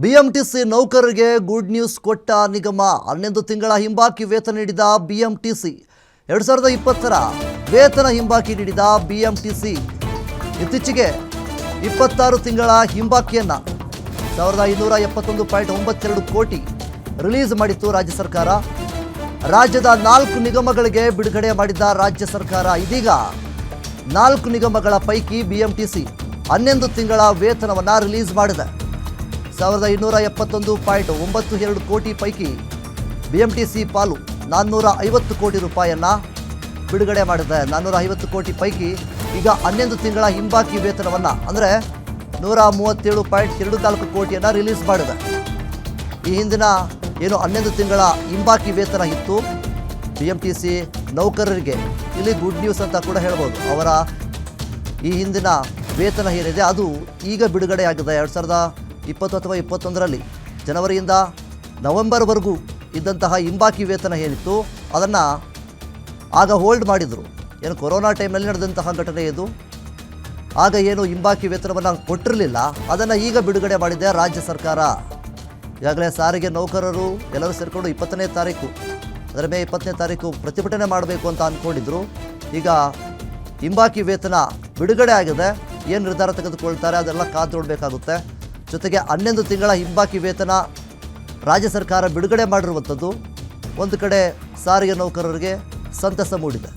BMTC ನೌಕರರಿಗೆ good news ಕೊಟ್ಟ ನಿಗಮ 11 ತಿಂಗಳ ಹಿಂಬಾಕಿ ವೇತನ ನೀಡಿದ ಬಿಎಂಟಿಸಿ 2020ರ ವೇತನ ಹಿಂಬಾಕಿ ನೀಡಿದ ಬಿಎಂಟಿಸಿ ಇತ್ತೀಚೆಗೆ 26 ತಿಂಗಳ ಹಿಂಬಾಕಿಯನ್ನ 1571.92 ಕೋಟಿ ರಿಲೀಸ್ ಮಾಡಿತ್ತು ರಾಜ್ಯ ಸರ್ಕಾರ. ರಾಜ್ಯದ 4 ನಿಗಮಗಳಿಗೆ ಬಿಡುಗಡೆ ಮಾಡಿದ್ದ ರಾಜ್ಯ ಸರ್ಕಾರ ಇದೀಗ 4 ನಿಗಮಗಳ ಪೈಕಿ ಬಿಎಂಟಿಸಿ 11 ತಿಂಗಳ ವೇತನವನ್ನು ರಿಲೀಸ್ ಮಾಡಿದೆ. 1271.92 ಕೋಟಿ ಪೈಕಿ ಬಿಎಂಟಿಸಿ ಪಾಲು 450 ಕೋಟಿ ರೂಪಾಯಿಯನ್ನು ಬಿಡುಗಡೆ ಮಾಡಿದೆ. 450 ಕೋಟಿ ಪೈಕಿ ಈಗ 11 ತಿಂಗಳ ಹಿಂಬಾಕಿ ವೇತನವನ್ನು ಅಂದರೆ 137.24 ಕೋಟಿಯನ್ನು ರಿಲೀಸ್ ಮಾಡಿದೆ. ಈ ಹಿಂದಿನ ಏನು 11 ತಿಂಗಳ ಹಿಂಬಾಕಿ ವೇತನ ಇತ್ತು ಬಿಎಂಟಿಸಿ ನೌಕರರಿಗೆ, ಇಲ್ಲಿ ಗುಡ್ ನ್ಯೂಸ್ ಅಂತ ಕೂಡ ಹೇಳ್ಬೋದು. ಅವರ ಈ ಹಿಂದಿನ ವೇತನ ಏನಿದೆ ಅದು ಈಗ ಬಿಡುಗಡೆಯಾಗಿದೆ. 2020 ಅಥವಾ 2021ರಲ್ಲಿ ಜನವರಿಯಿಂದ ನವೆಂಬರ್ವರೆಗೂ ಇದ್ದಂತಹ ಹಿಂಬಾಕಿ ವೇತನ ಏನಿತ್ತು ಅದನ್ನು ಆಗ ಹೋಲ್ಡ್ ಮಾಡಿದರು. ಏನು ಕೊರೋನಾ ಟೈಮ್ನಲ್ಲಿ ನಡೆದಂತಹ ಘಟನೆ ಇದು. ಆಗ ಏನು ಹಿಂಬಾಕಿ ವೇತನವನ್ನು ಕೊಟ್ಟಿರಲಿಲ್ಲ, ಅದನ್ನು ಈಗ ಬಿಡುಗಡೆ ಮಾಡಿದೆ ರಾಜ್ಯ ಸರ್ಕಾರ. ಈಗಾಗಲೇ ಸಾರಿಗೆ ನೌಕರರು ಎಲ್ಲರೂ ಸೇರಿಕೊಂಡು 20ನೇ ತಾರೀಕು ಅಂದರೆ ಮೇ 20ನೇ ತಾರೀಕು ಪ್ರತಿಭಟನೆ ಮಾಡಬೇಕು ಅಂತ ಅಂದ್ಕೊಂಡಿದ್ರು. ಈಗ ಹಿಂಬಾಕಿ ವೇತನ ಬಿಡುಗಡೆ ಆಗಿದೆ. ಏನು ನಿರ್ಧಾರ ತೆಗೆದುಕೊಳ್ತಾರೆ ಅದೆಲ್ಲ ಕಾದು ನೋಡಬೇಕಾಗುತ್ತೆ. ಜೊತೆಗೆ 11 ತಿಂಗಳ ಹಿಂಬಾಕಿ ವೇತನ ರಾಜ್ಯ ಸರ್ಕಾರ ಬಿಡುಗಡೆ ಮಾಡಿರುವಂಥದ್ದು ಒಂದು ಕಡೆ ಸಾರಿಗೆ ನೌಕರರಿಗೆ ಸಂತಸ ಮೂಡಿದೆ.